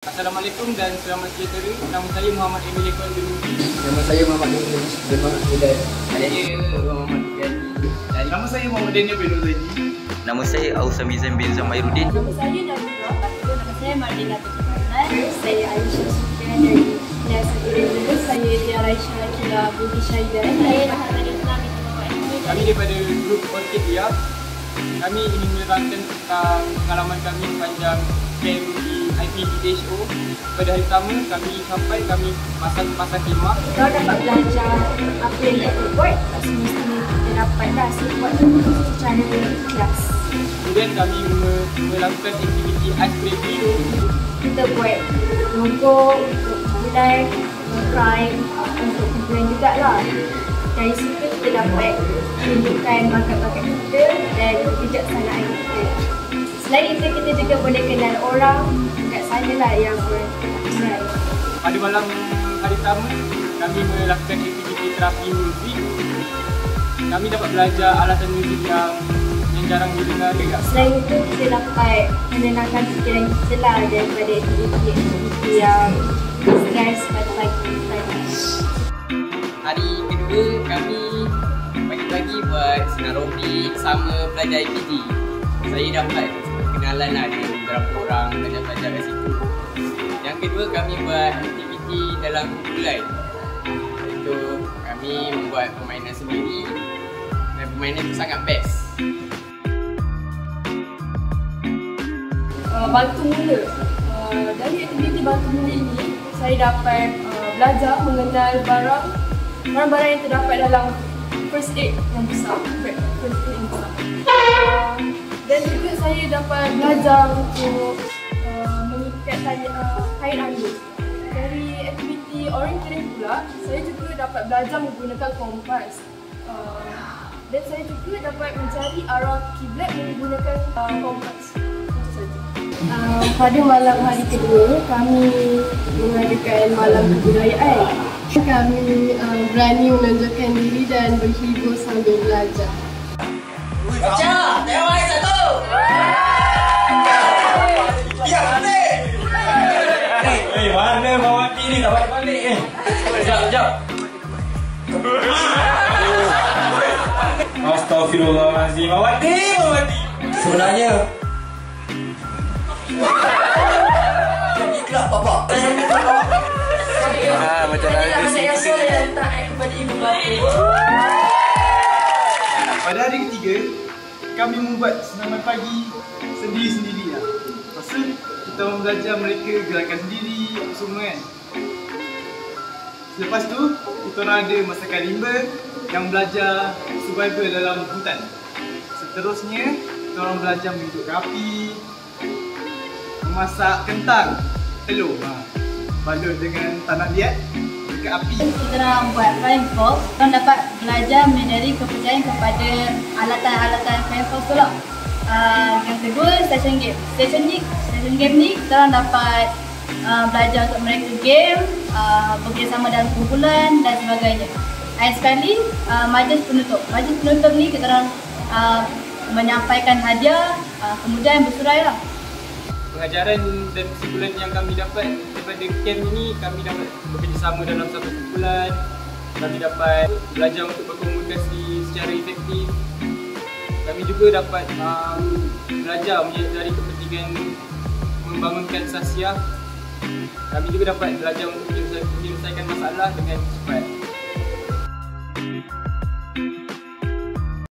Assalamualaikum dan selamat sejahtera. Nama saya Muhammad Emil Ekon bin Mudi. Nama saya Muhammad Emil bin Hidayat. Saya Muhammad Fiadi. Nama saya Muhammad Daniel bin Uzaidi. Nama saya Ausam Mizan bin Zamairuddin. Nama saya Najwa. Nama saya Mardina Bukit. Saya Aisyah Sufian dari Kelas 1. Saya Tia Raisha Akila Budi Syahidah. Saya Rahmat Islam. Kami daripada grup Orchidea. Kami ingin menerangkan tentang pengalaman kami sepanjang camp di IPDHO. Pada hari pertama kami masang khemah. Kita dapat belajar apa yang kita buat. Semestinya kita dapatlah buat secara kelas. Kemudian kami melakukan aktiviti ice breaking. Kita buat logo untuk bulan, crime untuk kumpulan juga lah. Dari situ kita dapat tunjukkan bakat-bakat kita dan kebijaksanaan kita. Selain itu, kita juga boleh kenal orang kat sana lah yang beramai. Pada malam hari pertama, kami melakukan aktiviti terapi muzik. Kami dapat belajar alatan muzik yang jarang didengar. Selain itu, kita dapat menenangkan fikiran kita lah daripada aktiviti yang stres pada pagi. Hari kedua kami pagi-pagi buat senam aerobik sama pelajar IPD. Saya dapat kenalan lah dengan beberapa orang pelajar-pelajar kat situ. Yang kedua kami buat aktiviti dalam kumpulan. Iaitu kami membuat permainan sendiri dan permainan itu sangat best. Bantu mula. Dari aktiviti bantu mula ini, saya dapat belajar mengenal barang-barang yang terdapat dalam first aid yang besar. First aid yang besar. Dan juga saya dapat belajar untuk mengikat kain angin. Dari aktiviti orienteering pula, saya juga dapat belajar menggunakan kompas. Dan saya juga dapat mencari arah kiblat menggunakan kompas. Pada malam hari kedua, kami mengadakan malam kebudayaan. Kami berani menunjukkan diri dan berhibur sambil belajar. Baca! Tengok satu! Ya, betul! Mana Mawati ni tak balik-balik ni? Sekejap. Astaghfirullahaladzim. Mawati! Sebenarnya ikhlas Papa. Macam Pada hari ketiga, kami membuat senaman pagi sendiri-sendiri lah. Lepas tu, kita belajar mereka gerakan sendiri, apa semua kan. Selepas tu, kita orang ada masakan rimba yang belajar survival dalam hutan. Seterusnya, kita orang belajar menghidup api, memasak kentang, telur, balut dengan tanah liat dekat api. Kita orang buat flying fox, kita dapat belajar menyedari kepercayaan kepada alatan-alatan flying fox tu lah. Yang kedua, station game. Station game ni kita orang dapat belajar untuk mereka game, bekerjasama dalam kumpulan dan sebagainya. Akhir sekali, majlis penutup. Majlis penutup ni kita orang menyampaikan hadiah, kemudian bersurai lah. Pengajaran dan kesimpulan yang kami dapat daripada camp ini, kami dapat bekerjasama dalam satu kumpulan. Kami dapat belajar untuk berkomunikasi secara efektif. Kami juga dapat belajar menyedari kepentingan membangunkan sasiah. Kami juga dapat belajar untuk menyelesaikan masalah dengan cepat.